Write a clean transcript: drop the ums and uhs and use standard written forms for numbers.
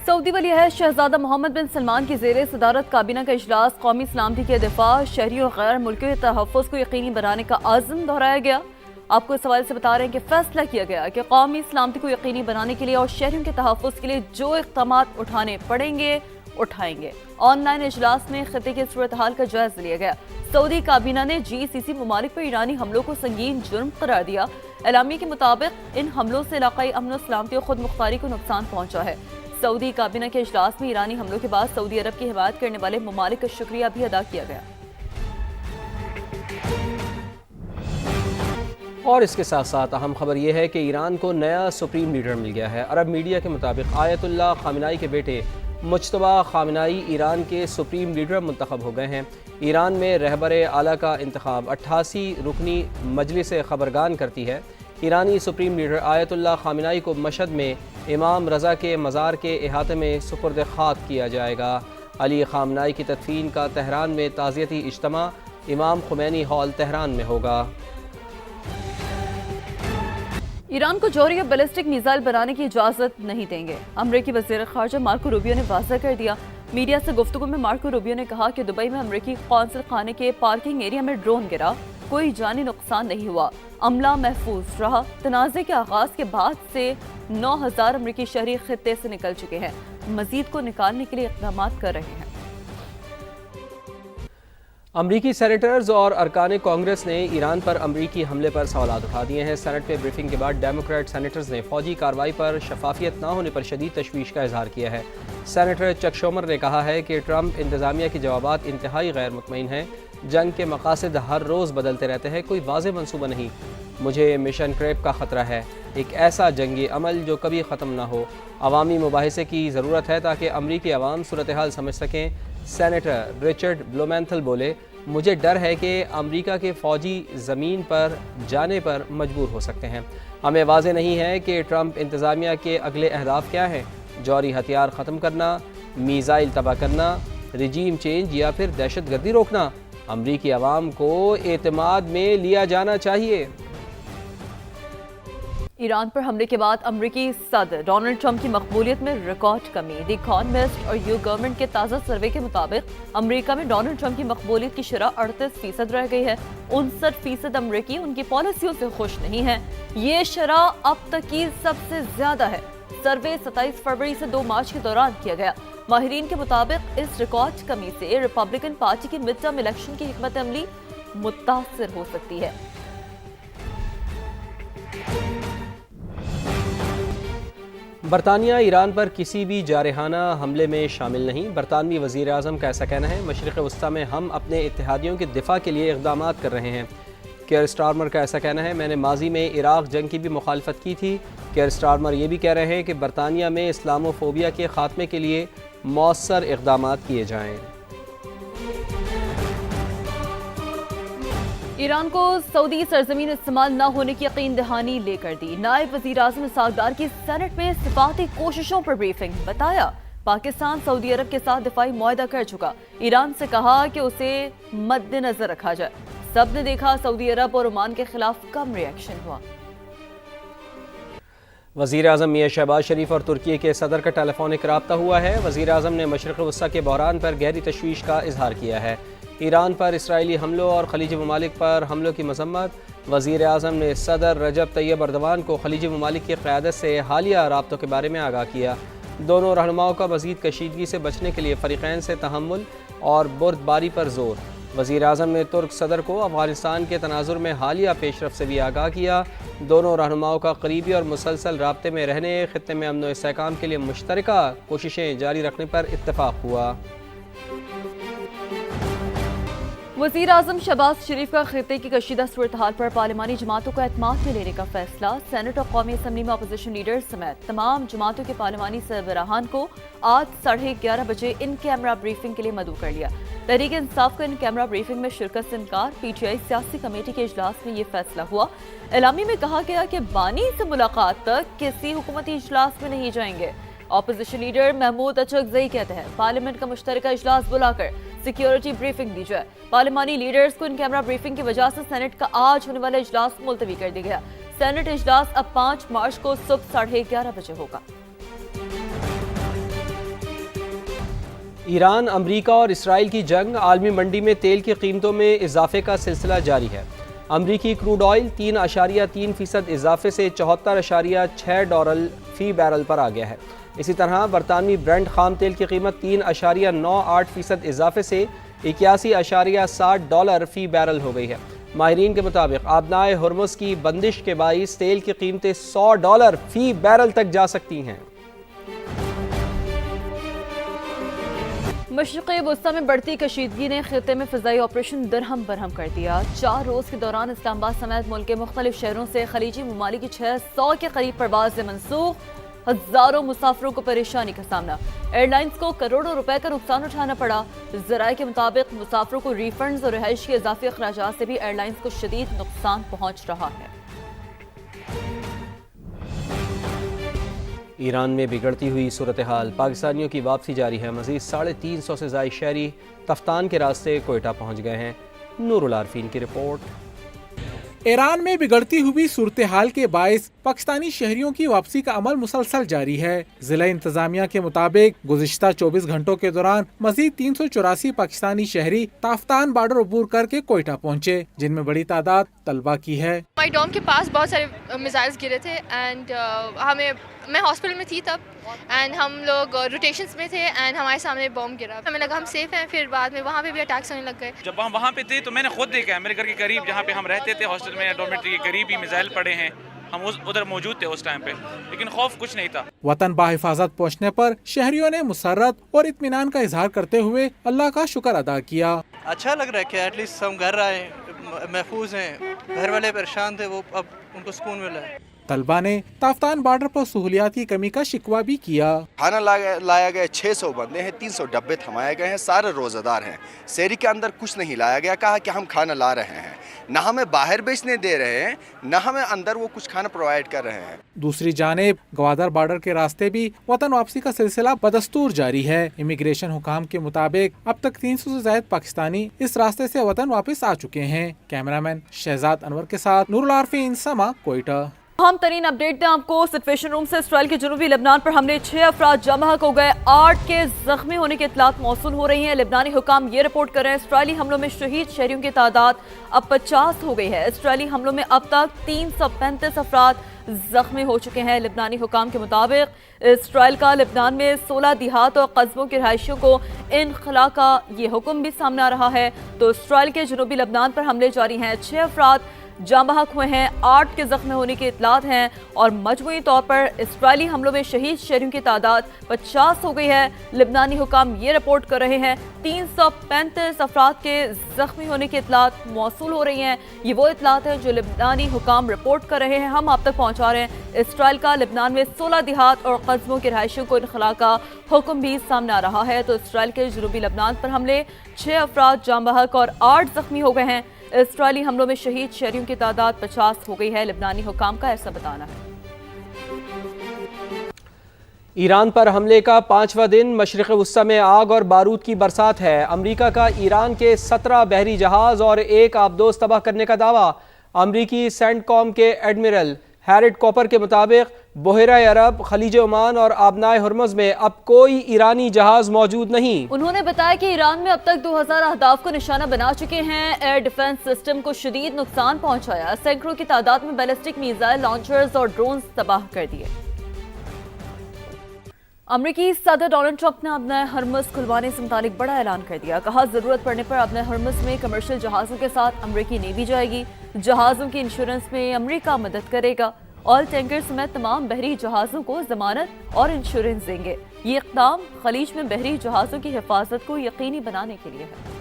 Saudi वली अहद शहजादा मोहम्मद बिन सलमान की ज़ेरे सदारत काबीना का इजलास कौमी सलामती के दिफा, शहरियों और गैर मुल्कियों के तहफ़्फ़ुज़ को यकीनी बनाने का आज़म दोहराया गया। आपको इस हवाले से बता रहे हैं कि फैसला किया गया कि कौमी सलामती को यकीनी बनाने के लिए और शहरियों के तहफ़्फ़ुज़ के लिए जो इक़दाम उठाने पड़ेंगे उठाएंगे। ऑनलाइन इजलास में खिते की सूरत हाल का जायजा लिया गया। सऊदी काबीना ने GCC ममालिक पर ईरानी हमलों को संगीन जुर्म करार दिया। एलामिया के मुताबिक इन हमलों से इलाकाई अमन और सलामती और खुद मुख्तारी को नुकसान पहुंचा है। सऊदी काबीना के इजलास में ईरानी हमलों के बाद सऊदी अरब की हिमायत करने वाले ममालिक का शुक्रिया भी अदा किया गया। और इसके साथ साथ अहम खबर यह है कि ईरान को नया सुप्रीम लीडर मिल गया है। अरब मीडिया के मुताबिक आयतुल्लाह खामिनाई के बेटे मुज्तबा खामिनाई ईरान के सुप्रीम लीडर मुंतखब हो गए हैं। ईरान में रहबर आला का इंतखाब 88 रुकनी मजलिस खबरगान करती है। ईरानी सुप्रीम लीडर आयतुल्लाह खामिनाई को मशहद में इमाम रज़ा के मज़ार के अहाते में सुपुर्द खाक किया जाएगा। अली खामिनाई की तदफीन का तेहरान में ताज़ियती इज्तिमा इमाम खुमैनी हॉल तेहरान में होगा। ईरान को जौहरी या बैलिस्टिक मिसाइल बनाने की इजाज़त नहीं देंगे। अमरीकी वज़ीर ख़ारजा मार्को रूबियो ने वाज़ह कर दिया। मीडिया से गुफ्तगू में मार्को रूबियो ने कहा कि दुबई में अमरीकी कौंसल खाने के पार्किंग एरिया में ड्रोन गिरा, कोई जानी नुकसान नहीं हुआ, अमला महफूज रहा। तनाज़े के आगाज़ के बाद से 9000 अमरीकी शहरी खित्ते से निकल चुके हैं, मजीद को निकालने के लिए इक़दाम कर रहे हैं। अमरीकी सेनेटर्स और अरकान कांग्रेस ने ईरान पर अमरीकी हमले पर सवालात उठा दिए हैं। सेनेट में ब्रीफिंग के बाद डेमोक्रेट सेनेटर्स ने फौजी कार्रवाई पर शफाफियत न होने पर शदीद तशवीश का इजहार किया है। सेनेटर चक शोमर ने कहा है कि ट्रंप इंतजामिया के जवाबात इंतहाई गैर मुतमईन हैं। जंग के मकासद हर रोज़ बदलते रहते हैं, कोई वाज़ेह मनसूबा नहीं। मुझे मिशन क्रेप का ख़तरा है, एक ऐसा जंगी अमल जो कभी ख़त्म ना हो। अवामी मुबाहिसे की ज़रूरत है ताकि अमरीकी अवाम सूरत हाल समझ सकें। सेनेटर रिचर्ड ब्लूमेंथल बोले, मुझे डर है कि अमेरिका के फ़ौजी ज़मीन पर जाने पर मजबूर हो सकते हैं। हमें वाज़ेह नहीं है कि ट्रंप इंतज़ामिया के अगले अहदाफ क्या हैं, जौहरी हथियार ख़त्म करना, मीज़ाइल तबाह करना, रिजीम चेंज या फिर दहशत गर्दी रोकना। अमरीकी अवाम को एतमाद में लिया जाना चाहिए। ईरान पर हमले के बाद अमरीकी सदर डोनाल्ड ट्रंप की मकबूलियत में रिकॉर्ड कमी। द इकॉनमिस्ट और यू गवर्नमेंट के ताज़ा सर्वे के मुताबिक अमरीका में डोनाल्ड ट्रंप की मकबूलियत की शरह 38% रह गई है। 59% अमरीकी उनकी पॉलिसियों से खुश नहीं है। ये शरह अब तक की सबसे ज्यादा है। सर्वे 27 फरवरी से 2 मार्च के दौरान किया गया। माहिरीन के मुताबिक इस रिकॉर्ड कमी से रिपब्लिकन पार्टी की मिड टर्म इलेक्शन की हिकमत अमली मुतासिर हो सकती है। बरतानिया ईरान पर किसी भी जारहाना हमले में शामिल नहीं। बरतानवी वज़ीर आज़म का ऐसा कहना है। मशरिक़ वस्ता में हम अपने इत्तेहादियों के दिफा के लिए इक़दाम कर रहे हैं। केयर स्टारमर का ऐसा कहना है, मैंने माजी में इराक़ जंग की भी मुखालफत की थी। केयर स्टारमर ये भी कह रहे हैं कि बरतानिया में इस्लामोफोबिया के ख़ात्मे के लिए मौसर इक़दाम किए जाएँ। ईरान को सऊदी सरजमीन इस्तेमाल न होने की यकीन दहानी लेकर दी। नायब वज़ीर आज़म इसहाक़ की सेनेट में सिफाती कोशिशों पर ब्रीफिंग। बताया, पाकिस्तान सऊदी अरब के साथ दिफाई मुआहदा कर चुका। ईरान से कहा कि उसे मद्देनजर रखा जाए। सब ने देखा सऊदी अरब और ओमान के खिलाफ कम रिएक्शन हुआ। वज़ीर आज़म मियां शहबाज शरीफ और तुर्की के सदर का टेलीफोनिक रब्ता हुआ है। वज़ीर आज़म ने मशरिक़ वस्ता के बहरान पर गहरी तशवीश का इजहार किया है। ईरान पर इसराइली हमलों और खलीजी ममालिक पर हमलों की मज़म्मत। वज़ीर आज़म ने सदर रजब तैयब अर्दवान को खलीजी ममालिक की क़यादत से हालिया राब्तों के बारे में आगाह किया। दोनों रहनुमाओं का मज़ीद कशीदगी से बचने के लिए फ़रीक़ैन से तहम्मुल और बुर्दबारी पर ज़ोर। वज़ीर आज़म ने तुर्क सदर को अफ़ग़ानिस्तान के तनाज़ुर में हालिया पेशरफ़ से भी आगाह किया। दोनों रहनुमाओं का करीबी और मुसलसल राब्ते में रहने, ख़ित्ते में अमन व इस्तेहकाम के लिए मुश्तरका कोशिशें जारी रखने पर इत्तफ़ाक़ हुआ। वज़ीर आज़म शहबाज शरीफ का खित्ते की कशीदा सूरत हाल पर पार्लिमानी जमातों को एतमाद में लेने का फैसला। सेनेट और कौमी असम्बली में अपोजिशन लीडर्स समेत तमाम जमातों के पार्लिमानी सरबराहान को आज 11:30 बजे इन कैमरा ब्रीफिंग के लिए मदऊ कर लिया। तहरीक इंसाफ का इन कैमरा ब्रीफिंग में शिरकत से इनकार। PTI सियासी कमेटी के इजलास में ये फैसला हुआ। एलामी में कहा गया कि बानी से मुलाकात तक किसी हुकूमती इजलास में नहीं जाएंगे। अपोजिशन लीडर महमूद अचकज़ई कहते हैं, पार्लियामेंट का मुश्तरका इजलास बुलाकर सिक्योरिटी ब्रीफिंग दी जाए। पार्लिमानी लीडर्स को इन कैमरा ब्रीफिंग की वजह से सेनेट का आज होने वाला इजलास मुलतवी कर दिया गया। सेनेट इजलास अब 5 मार्च को सुबह 11:30 बजे होगा। ایران، امریکہ اور اسرائیل کی جنگ، عالمی منڈی میں تیل کی قیمتوں میں اضافے کا سلسلہ جاری ہے۔ امریکی کروڈ آئل 3.3% اضافے سے $74.6 فی بیرل پر آ گیا ہے۔ اسی طرح برطانوی برنٹ خام تیل کی قیمت 3.98% اضافے سے $81.60 فی بیرل ہو گئی ہے۔ ماہرین کے مطابق آبنائے ہرمز کی بندش کے باعث تیل کی قیمتیں $100 فی بیرل تک جا سکتی ہیں۔ مشرق وسطی میں بڑھتی کشیدگی نے خطے میں فضائی آپریشن درہم برہم کر دیا۔ 4 روز کے دوران اسلام آباد سمیت ملک کے مختلف شہروں سے خلیجی ممالک کی 600 کے قریب پروازیں منسوخ، ہزاروں مسافروں کو پریشانی کا سامنا۔ ایئر لائنز کو کروڑوں روپے کا نقصان اٹھانا پڑا۔ ذرائع کے مطابق مسافروں کو ری فنڈز اور رہائش کے اضافی اخراجات سے بھی ایئر لائنز کو شدید نقصان پہنچ رہا ہے۔ ایران میں بگڑتی ہوئی صورتحال، پاکستانیوں کی واپسی جاری ہے۔ مزید 350 سے زائد شہری تفتان کے راستے کوئٹہ پہنچ گئے ہیں۔ نور العارفین کی رپورٹ۔ ایران میں بگڑتی ہوئی صورتحال کے باعث پاکستانی شہریوں کی واپسی کا عمل مسلسل جاری ہے۔ ضلع انتظامیہ کے مطابق گزشتہ 24 گھنٹوں کے دوران مزید 384 پاکستانی شہری تافتان بارڈر عبور کر کے کوئٹہ پہنچے، جن میں بڑی تعداد طلبہ کی ہے۔ ہمارے ڈوم کے پاس بہت سارے میزائلز گرے تھے اینڈ میں ہاسپٹل میں تھی تب، اینڈ ہم لوگ روٹیشنز میں تھے اینڈ ہمارے سامنے بم گرا۔ ہمیں لگا ہم سیف ہیں، پھر بعد میں وہاں پہ بھی اٹیکس ہونے لگ گئے۔ جب ہم وہاں پہ تھے تو میں نے خود دیکھا ہے، میرے گھر کے قریب جہاں پہ ہم رہتے تھے ہاسٹل میں، ڈورمیٹری کے قریب ہی میزائل پڑے ہیں۔ ہم ادھر موجود تھے اس ٹائم پہ، لیکن خوف کچھ نہیں تھا۔ وطن بحفاظت پہنچنے پر شہریوں نے مسرت اور اطمینان کا اظہار کرتے ہوئے اللہ کا شکر ادا کیا۔ اچھا لگ رہا ہے کہ ایٹ لیسٹ ہم گھر آئے، محفوظ ہیں۔ گھر والے پریشان تھے، وہ اب ان کو سکون ملا ہے۔ طلبہ نے تافتان بارڈر پر سہولیات کی کمی کا شکوہ بھی کیا۔ کھانا لایا گیا، 600 بندے ہیں، 300 ڈبے تھمائے گئے ہیں، سارے روزہ دار ہیں۔ سیری کے اندر کچھ نہیں لایا گیا، کہا کہ ہم کھانا لا رہے ہیں، نہ ہمیں باہر بیچنے دے رہے ہیں، نہ ہمیں اندر وہ کچھ کھانا پرووائڈ کر رہے ہیں۔ دوسری جانب گوادر بارڈر کے راستے بھی وطن واپسی کا سلسلہ بدستور جاری ہے۔ امیگریشن حکام کے مطابق اب تک 300 سے زائد پاکستانی اس راستے سے وطن واپس آ چکے ہیں۔ کیمرامین شہزاد انور کے ساتھ نور العارفین، سما، کوئٹہ۔ اہم ترین اپڈیٹ دیں آپ کو سچویشن روم سے۔ اسرائیل کے جنوبی لبنان پر حملے، 6 افراد جاں بحق ہو گئے، 8 کے زخمی ہونے کی اطلاعات موصول ہو رہی ہیں۔ لبنانی حکام یہ رپورٹ کر رہے ہیں اسرائیلی حملوں میں شہید شہریوں کی تعداد اب 50 ہو گئی ہے۔ اسرائیلی حملوں میں اب تک 335 افراد زخمی ہو چکے ہیں۔ لبنانی حکام کے مطابق اسرائیل کا لبنان میں 16 دیہات اور قصبوں کے رہائشیوں کو انخلا کا یہ حکم بھی سامنے آ رہا ہے۔ تو اسرائیل کے جنوبی لبنان پر حملے جاری ہیں، 6 افراد جاں بحق ہوئے ہیں، 8 کے زخمی ہونے کی اطلاعات ہیں اور مجموعی طور پر اسرائیلی حملوں میں شہید شہریوں کی تعداد 50 ہو گئی ہے۔ لبنانی حکام یہ رپورٹ کر رہے ہیں 335 افراد کے زخمی ہونے کی اطلاعات موصول ہو رہی ہیں۔ یہ وہ اطلاعات ہیں جو لبنانی حکام رپورٹ کر رہے ہیں، ہم آپ تک پہنچا رہے ہیں۔ اسرائیل کا لبنان میں 16 دیہات اور قصبوں کے رہائشیوں کو انخلا کا حکم بھی سامنے آ رہا ہے۔ تو اسرائیل کے جنوبی لبنان پر حملے، 6 افراد جاں بحق اور 8 زخمی ہو گئے ہیں۔ اسرائیلی حملوں میں شہید شہریوں کی تعداد 50 ہو گئی ہے، لبنانی حکام کا ایسا بتانا ہے۔ ایران پر حملے کا 5واں دن، مشرق وسطی میں آگ اور بارود کی برسات ہے۔ امریکہ کا ایران کے 17 بحری جہاز اور 1 آبدوز تباہ کرنے کا دعویٰ۔ امریکی سینٹ کام کے ایڈمرل ہیرڈ کوپر کے مطابق بحیرہ عرب، خلیج عمان اور آبنائے ہرمز میں اب کوئی ایرانی جہاز موجود نہیں۔ انہوں نے بتایا کہ ایران میں اب تک 2000 اہداف کو نشانہ بنا چکے ہیں۔ ایئر ڈیفنس سسٹم کو شدید نقصان پہنچایا، سینکڑوں کی تعداد میں بیلسٹک میزائل لانچرز اور ڈرونز تباہ کر دیے۔ امریکی صدر ڈونلڈ ٹرمپ نے آبنائے ہرمز کھلوانے سے متعلق بڑا اعلان کر دیا۔ کہا ضرورت پڑنے پر آبنائے ہرمز میں کمرشل جہازوں کے ساتھ امریکی نیوی جائے گی۔ جہازوں کی انشورنس میں امریکہ مدد کرے گا۔ آئل ٹینکر سمیت تمام بحری جہازوں کو ضمانت اور انشورنس دیں گے۔ یہ اقدام خلیج میں بحری جہازوں کی حفاظت کو یقینی بنانے کے لیے ہے۔